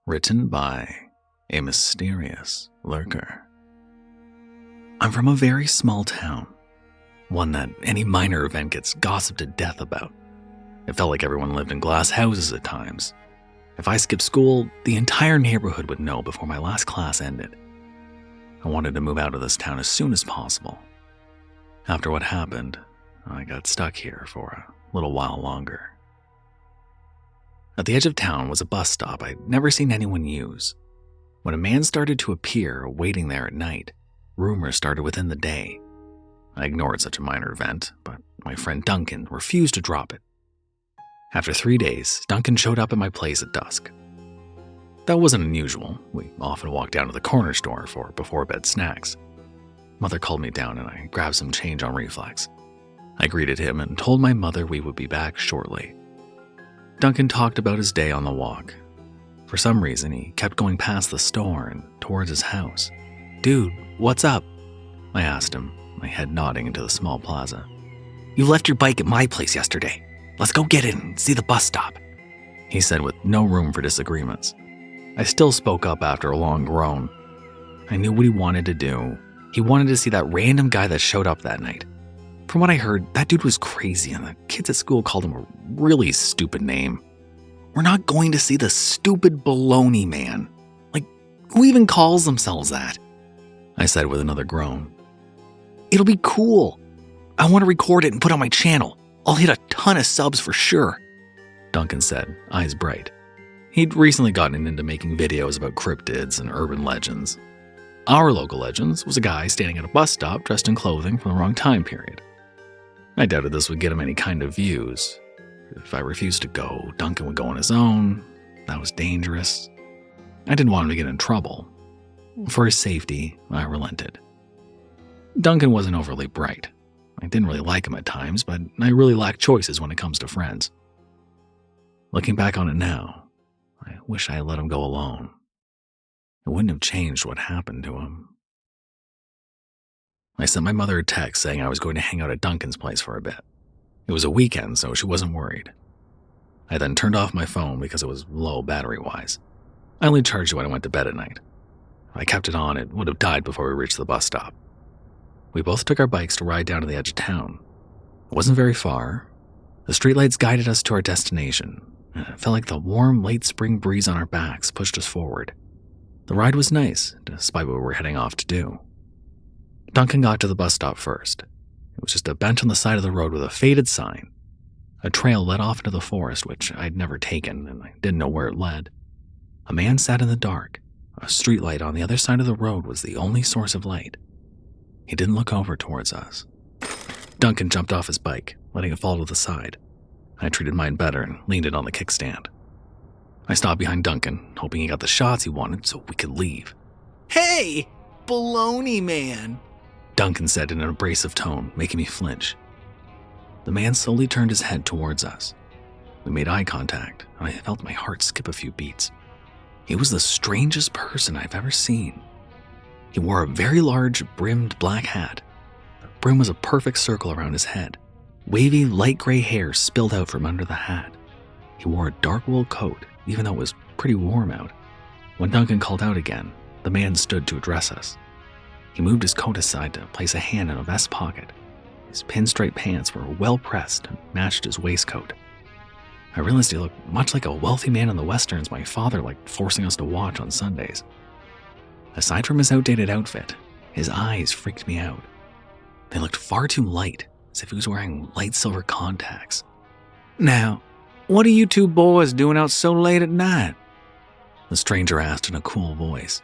Written by A Mysterious Lurker. I'm from a very small town, one that any minor event gets gossiped to death about. It felt like everyone lived in glass houses at times. If I skipped school, the entire neighborhood would know before my last class ended. I wanted to move out of this town as soon as possible. After what happened, I got stuck here for a little while longer. At the edge of town was a bus stop I'd never seen anyone use. When a man started to appear waiting there at night, rumors started within the day. I ignored such a minor event, but my friend Duncan refused to drop it. After 3 days, Duncan showed up at my place at dusk. That wasn't unusual. We often walked down to the corner store for before-bed snacks. Mother called me down and I grabbed some change on reflex. I greeted him and told my mother we would be back shortly. Duncan talked about his day on the walk. For some reason, he kept going past the store and towards his house. "Dude, what's up?" I asked him, my head nodding into the small plaza. "You left your bike at my place yesterday. Let's go get it and see the bus stop," he said with no room for disagreements. I still spoke up after a long groan. I knew what he wanted to do. He wanted to see that random guy that showed up that night. From what I heard, that dude was crazy and the kids at school called him a really stupid name. We're not going to see the stupid Bologna Man. Like, who even calls themselves that? I said with another groan. "It'll be cool. I want to record it and put on my channel. I'll hit a ton of subs for sure," Duncan said, eyes bright. He'd recently gotten into making videos about cryptids and urban legends. Our local legends was a guy standing at a bus stop dressed in clothing from the wrong time period. I doubted this would get him any kind of views. If I refused to go, Duncan would go on his own. That was dangerous. I didn't want him to get in trouble. For his safety, I relented. Duncan wasn't overly bright. I didn't really like him at times, but I really lacked choices when it comes to friends. Looking back on it now, I wish I had let him go alone. It wouldn't have changed what happened to him. I sent my mother a text saying I was going to hang out at Duncan's place for a bit. It was a weekend, so she wasn't worried. I then turned off my phone because it was low battery-wise. I only charged it when I went to bed at night. If I kept it on, it would have died before we reached the bus stop. We both took our bikes to ride down to the edge of town. It wasn't very far. The streetlights guided us to our destination, and it felt like the warm, late spring breeze on our backs pushed us forward. The ride was nice, despite what we were heading off to do. Duncan got to the bus stop first. It was just a bench on the side of the road with a faded sign. A trail led off into the forest, which I'd never taken, and I didn't know where it led. A man sat in the dark. A streetlight on the other side of the road was the only source of light. He didn't look over towards us. Duncan jumped off his bike, letting it fall to the side. I treated mine better and leaned it on the kickstand. I stopped behind Duncan, hoping he got the shots he wanted so we could leave. "Hey, Bologna Man," Duncan said in an abrasive tone, making me flinch. The man slowly turned his head towards us. We made eye contact, and I felt my heart skip a few beats. He was the strangest person I've ever seen. He wore a very large, brimmed black hat. The brim was a perfect circle around his head. Wavy, light gray hair spilled out from under the hat. He wore a dark wool coat, even though it was pretty warm out. When Duncan called out again, the man stood to address us. He moved his coat aside to place a hand in a vest pocket. His pinstripe pants were well pressed and matched his waistcoat. I realized he looked much like a wealthy man in the westerns my father liked forcing us to watch on Sundays. Aside from his outdated outfit, his eyes freaked me out. They looked far too light, as if he was wearing light silver contacts. "Now, what are you two boys doing out so late at night?" the stranger asked in a cool voice.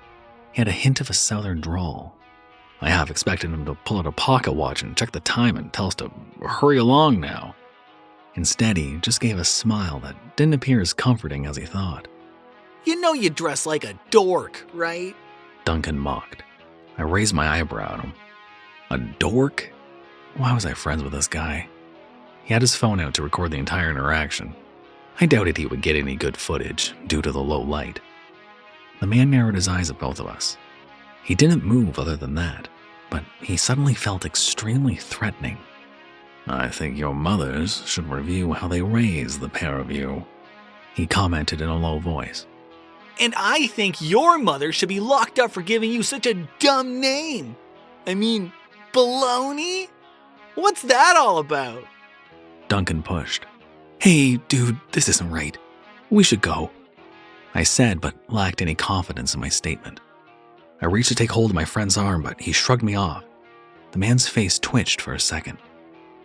He had a hint of a southern drawl. I half expected him to pull out a pocket watch and check the time and tell us to hurry along now. Instead, he just gave a smile that didn't appear as comforting as he thought. "You know you dress like a dork, right?" Duncan mocked. I raised my eyebrow at him. A dork? Why was I friends with this guy? He had his phone out to record the entire interaction. I doubted he would get any good footage due to the low light. The man narrowed his eyes at both of us. He didn't move other than that, but he suddenly felt extremely threatening. "I think your mothers should review how they raise the pair of you," he commented in a low voice. And I think your mother should be locked up for giving you such a dumb name. I mean, Bologna? What's that all about? Duncan pushed. Hey, dude, this isn't right. We should go, I said, but lacked any confidence in my statement. I reached to take hold of my friend's arm, but he shrugged me off. The man's face twitched for a second.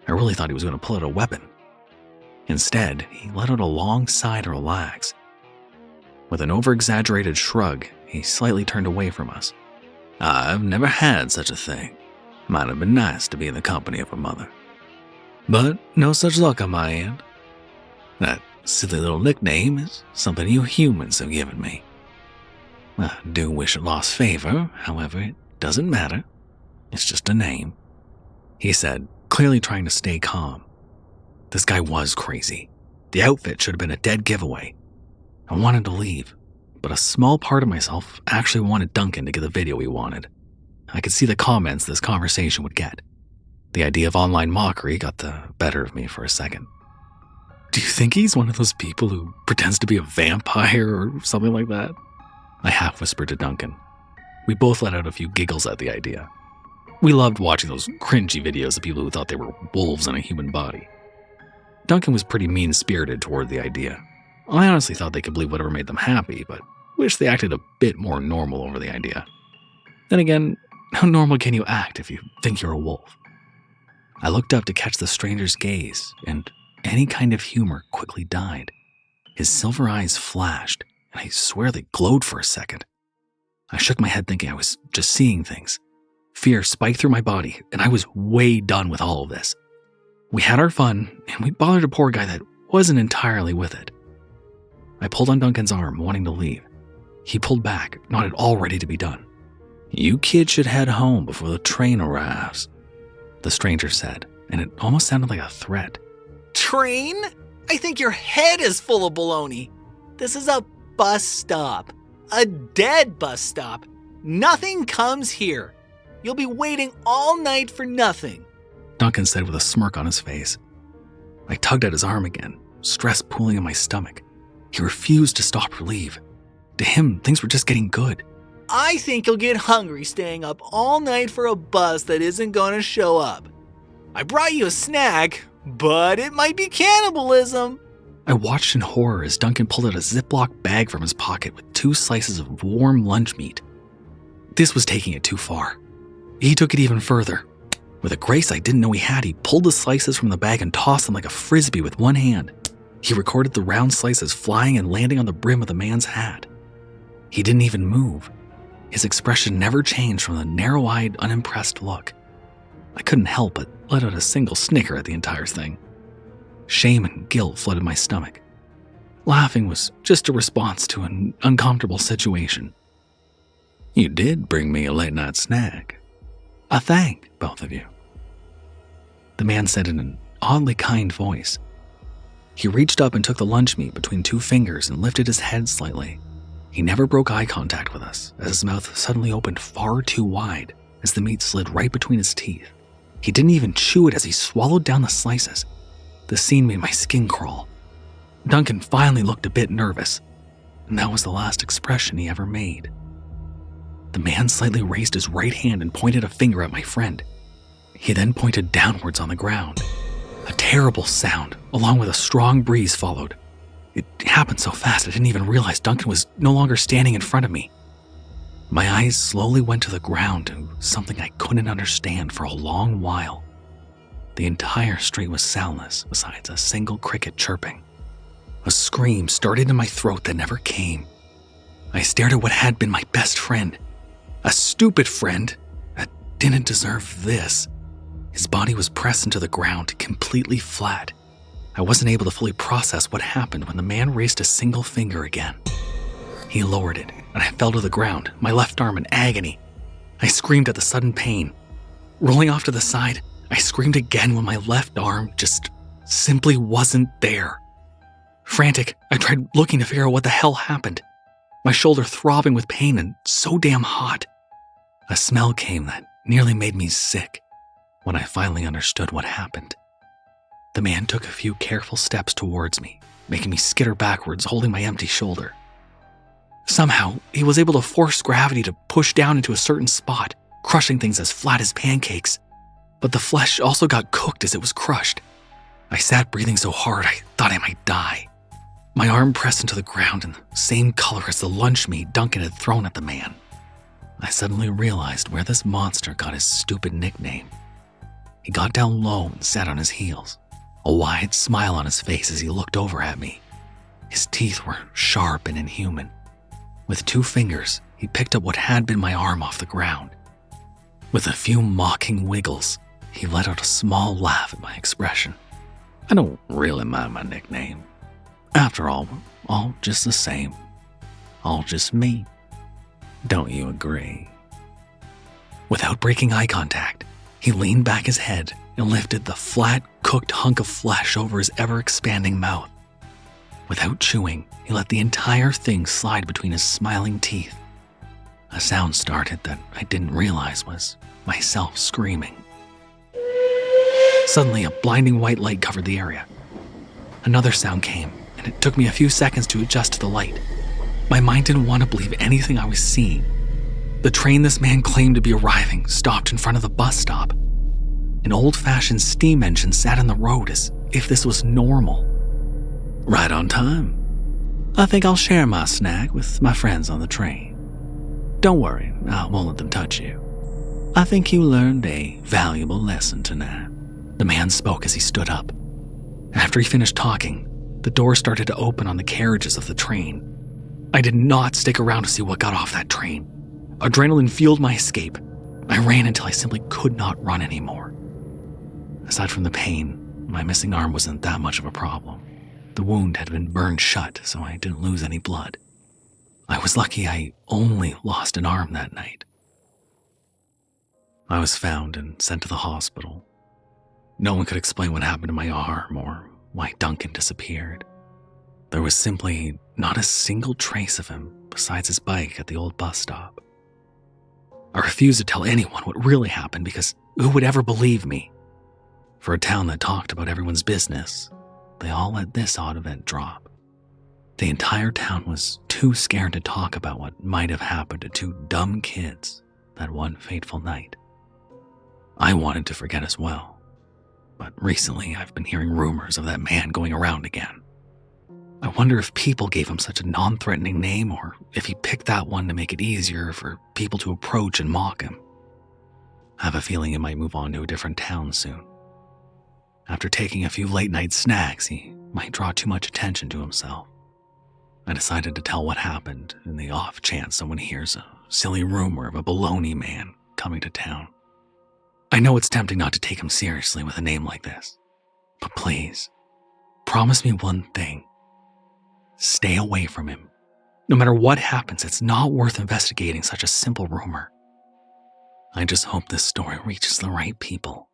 I really thought he was going to pull out a weapon. Instead, he let out a long sigh to relax. With an over-exaggerated shrug, he slightly turned away from us. I've never had such a thing. Might have been nice to be in the company of a mother. But no such luck on my end. That silly little nickname is something you humans have given me. I do wish it lost favor, however, it doesn't matter. It's just a name, he said, clearly trying to stay calm. This guy was crazy. The outfit should have been a dead giveaway. I wanted to leave, but a small part of myself actually wanted Duncan to get the video he wanted. I could see the comments this conversation would get. The idea of online mockery got the better of me for a second. Do you think he's one of those people who pretends to be a vampire or something like that? I half whispered to Duncan. We both let out a few giggles at the idea. We loved watching those cringy videos of people who thought they were wolves in a human body. Duncan was pretty mean-spirited toward the idea. I honestly thought they could believe whatever made them happy, but wished they acted a bit more normal over the idea. Then again, how normal can you act if you think you're a wolf? I looked up to catch the stranger's gaze, and any kind of humor quickly died. His silver eyes flashed, and I swear they glowed for a second. I shook my head thinking I was just seeing things. Fear spiked through my body, and I was way done with all of this. We had our fun, and we bothered a poor guy that wasn't entirely with it. I pulled on Duncan's arm, wanting to leave. He pulled back, not at all ready to be done. You kids should head home before the train arrives, the stranger said, and it almost sounded like a threat. Train? I think your head is full of baloney. This is a bus stop. A dead bus stop. Nothing comes here. You'll be waiting all night for nothing, Duncan said with a smirk on his face. I tugged at his arm again, stress pooling in my stomach. He refused to stop or leave. To him, things were just getting good. I think you'll get hungry staying up all night for a bus that isn't going to show up. I brought you a snack, but it might be cannibalism. I watched in horror as Duncan pulled out a Ziploc bag from his pocket with 2 slices of warm lunch meat. This was taking it too far. He took it even further. With a grace I didn't know he had, he pulled the slices from the bag and tossed them like a frisbee with one hand. He recorded the round slices flying and landing on the brim of the man's hat. He didn't even move. His expression never changed from the narrow-eyed, unimpressed look. I couldn't help but let out a single snicker at the entire thing. Shame and guilt flooded my stomach. Laughing was just a response to an uncomfortable situation. You did bring me a late-night snack. I thank both of you, the man said in an oddly kind voice. He reached up and took the lunch meat between 2 fingers and lifted his head slightly. He never broke eye contact with us, as his mouth suddenly opened far too wide as the meat slid right between his teeth. He didn't even chew it as he swallowed down the slices. The scene made my skin crawl. Duncan finally looked a bit nervous, and that was the last expression he ever made. The man slightly raised his right hand and pointed a finger at my friend. He then pointed downwards on the ground. A terrible sound, along with a strong breeze, followed. It happened so fast I didn't even realize Duncan was no longer standing in front of me. My eyes slowly went to the ground to something I couldn't understand for a long while. The entire street was soundless besides a single cricket chirping. A scream started in my throat that never came. I stared at what had been my best friend. A stupid friend that didn't deserve this. His body was pressed into the ground, completely flat. I wasn't able to fully process what happened when the man raised a single finger again. He lowered it, and I fell to the ground, my left arm in agony. I screamed at the sudden pain. Rolling off to the side, I screamed again when my left arm just simply wasn't there. Frantic, I tried looking to figure out what the hell happened. My shoulder throbbing with pain and so damn hot. A smell came that nearly made me sick when I finally understood what happened. The man took a few careful steps towards me, making me skitter backwards, holding my empty shoulder. Somehow, he was able to force gravity to push down into a certain spot, crushing things as flat as pancakes. But the flesh also got cooked as it was crushed. I sat breathing so hard I thought I might die. My arm pressed into the ground in the same color as the lunch meat Duncan had thrown at the man. I suddenly realized where this monster got his stupid nickname. He got down low and sat on his heels, a wide smile on his face as he looked over at me. His teeth were sharp and inhuman. With 2 fingers, he picked up what had been my arm off the ground. With a few mocking wiggles, he let out a small laugh at my expression. I don't really mind my nickname. After all, we're all just the same. All just me. Don't you agree? Without breaking eye contact, he leaned back his head and lifted the flat, cooked hunk of flesh over his ever-expanding mouth. Without chewing, he let the entire thing slide between his smiling teeth. A sound started that I didn't realize was myself screaming. Suddenly, a blinding white light covered the area. Another sound came, and it took me a few seconds to adjust to the light. My mind didn't want to believe anything I was seeing. The train this man claimed to be arriving stopped in front of the bus stop. An old-fashioned steam engine sat in the road as if this was normal. Right on time. I think I'll share my snack with my friends on the train. Don't worry, I won't let them touch you. I think you learned a valuable lesson tonight. The man spoke as he stood up. After he finished talking, the door started to open on the carriages of the train. I did not stick around to see what got off that train. Adrenaline fueled my escape. I ran until I simply could not run anymore. Aside from the pain, my missing arm wasn't that much of a problem. The wound had been burned shut, so I didn't lose any blood. I was lucky I only lost an arm that night. I was found and sent to the hospital. No one could explain what happened to my arm or why Duncan disappeared. There was simply not a single trace of him besides his bike at the old bus stop. I refused to tell anyone what really happened because who would ever believe me? For a town that talked about everyone's business, they all let this odd event drop. The entire town was too scared to talk about what might have happened to 2 dumb kids that one fateful night. I wanted to forget as well, but recently I've been hearing rumors of that man going around again. I wonder if people gave him such a non-threatening name or if he picked that one to make it easier for people to approach and mock him. I have a feeling he might move on to a different town soon. After taking a few late-night snacks, he might draw too much attention to himself. I decided to tell what happened in the off chance someone hears a silly rumor of a Bologna Man coming to town. I know it's tempting not to take him seriously with a name like this, but please, promise me one thing. Stay away from him. No matter what happens, it's not worth investigating such a simple rumor. I just hope this story reaches the right people,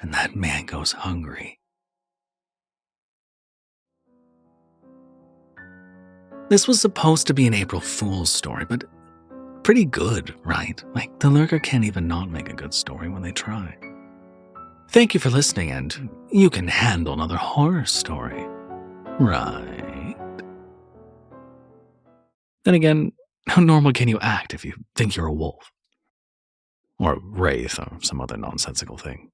and that man goes hungry. This was supposed to be an April Fool's story, but pretty good, right? Like, the Lurker can't even not make a good story when they try. Thank you for listening, and you can handle another horror story, right? Then again, how normal can you act if you think you're a wolf? Or a wraith or some other nonsensical thing?